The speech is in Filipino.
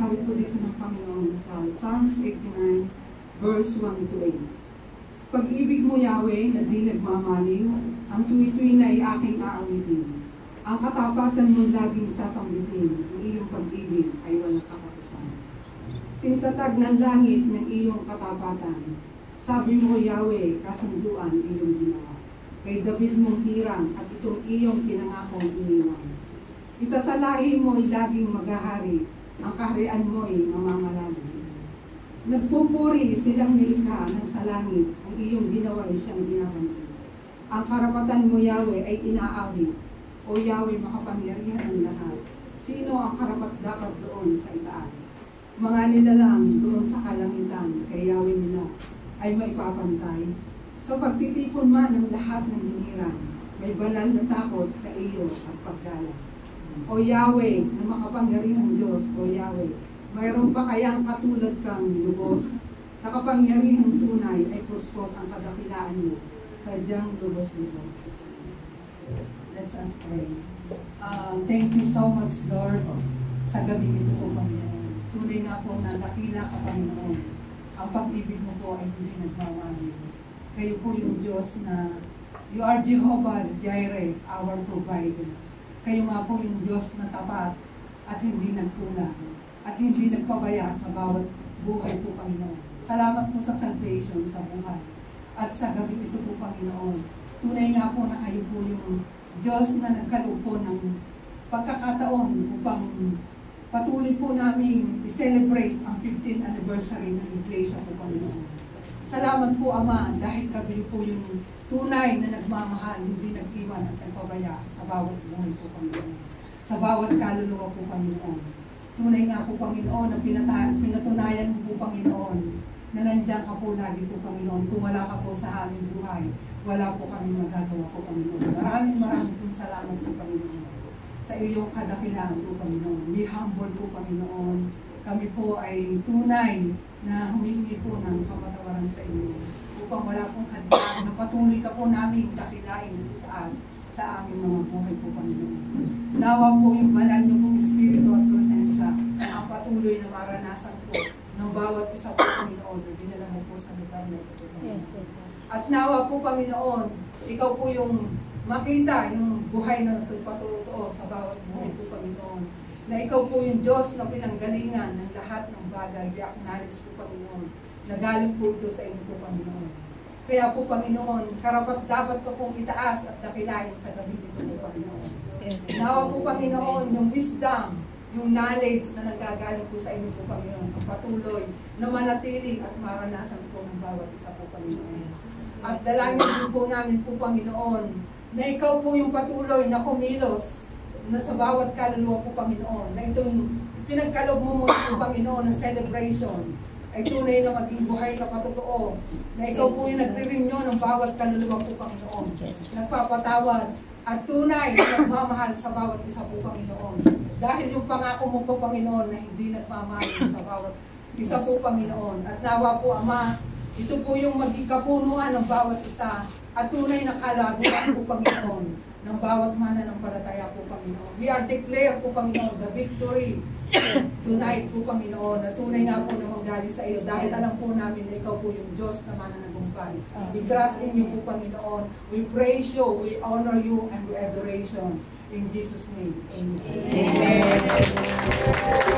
sabi po dito ng Panginoon sa Psalms 89, verse 1 to 8. Pag-ibig mo, Yahweh, na di nagmamaliw, ang tuwi-tuwi na ay aking aawitin. Ang katapatan mo laging sasambitin, ang iyong pag-ibig ay walang katapusan. Sintatag ng langit ng iyong katapatan. Sabi mo, Yahweh, kasunduan iyong ginawa. Kay David mong hirang at itong iyong pinangakong iniwan. Isa sa lahi mo ay laging maghahari, ang kaharian mo ay mamamalagi. Nagpupuri silang nilikha ng sa langit, ang iyong ginawa ay siyang binabanggit. Ang karapatan mo, Yahweh, ay inaawit. O Yahweh, makapangyarihan ang lahat. Sino ang karapat-dapat doon sa itaas? Mga nilalang doon sa kalangitan, kay Yahweh nila ay maipapantay. So pagtitipon man ng lahat ng hinirang, may banal na takot sa iyo at paggalang. O Yahweh, na makapangyarihang Diyos, O Yahweh, mayroon pa kayang katulad kang lubos? Sa kapangyarihang tunay ay puspos ang kadakilaan mo, sadyang lubos-lubos. Let's us pray. Thank you so much, Lord, sa gabi ito po, Panginoon. Tunay nga po na dakila ka, Panginoon. Ang pag-ibig mo po ay hindi nagmamali. Kayo po yung Diyos na you are Jehovah Jireh, our provider. Kayo nga po yung Diyos na tapat at hindi nagkulang at hindi nagpabaya sa bawat buhay po, Panginoon. Salamat po sa salvation sa buhay. At sa gabi ito po, Panginoon, tunay nga po na kayo po yung Diyos na nagkaloob po ng pagkakataon upang patuloy po namin i-celebrate ang 15th anniversary ng Iglesia po, Panginoon. Salamat po, Ama, dahil kami po yung tunay na nagmamahal, hindi nag-iwan at nagpabaya sa bawat buhay po, Panginoon. Sa bawat kaluluwa po, Panginoon. Tunay nga po, Panginoon, na pinatunayan mo po, Panginoon, na nandiyan ka po lagi po, Panginoon. Kung wala ka po sa aming buhay, wala po kami magagawa po, Panginoon. Maraming pong salamat po, Panginoon, sa iyong kadakilaan po, Panginoon. Be humble po, Panginoon. Kami po ay tunay na humingi po ng kapatawaran sa inyo. Upang wala pong hadlang, na patuloy ka po namin dakilain at itaas sa aming mga buhay po, Panginoon. Nawa po yung banal niyo pong Espiritu at presensya ang patuloy na maranasan po ng bawat isa po, Panginoon, na dinala mo po sa lugar na ito. At nawa po, Panginoon, ikaw po yung makita yung buhay na nagpatutuo sa bawat buhay po, Panginoon. Na ikaw po yung Diyos na pinanggalingan ng lahat ng bagay. We acknowledge po, Panginoon, na galing po ito sa inyo po, Panginoon. Kaya po, Panginoon, karapat dapat ko pong itaas at dakilain sa gabi dito po, Panginoon. Nawa po, Panginoon, yung wisdom, yung knowledge na nagagaling po sa inyo po, Panginoon, ang patuloy na manatili at maranasan po ng bawat isa po, Panginoon. At dalangin din po namin po, Panginoon, na ikaw po yung patuloy na kumilos na sa bawat kaluluwa po, Panginoon, na itong pinagkaloob mo muna po, Panginoon, ng celebration ay tunay na maging buhay na patotoo, na ikaw po yung nagre-renew ng bawat kaluluwa po, Panginoon, nagpapatawad at tunay na nagmamahal sa bawat isa po, Panginoon. Dahil yung pangako mo po, Panginoon, na hindi nagmamahal sa bawat isa po, Panginoon. At nawa po, Ama, ito po yung maging kapunuan ng bawat isa at tunay na kalaguan po, Panginoon, ng bawat mananampalataya po, Panginoon. We are declare po, Panginoon, the victory tonight po, Panginoon, na tunay nga po na manggaling sa iyo dahil alam po namin na ikaw po yung Diyos na mananagumpay. We trust in you po, Panginoon. We praise you, we honor you, and we adoration. In Jesus' name, amen. Amen.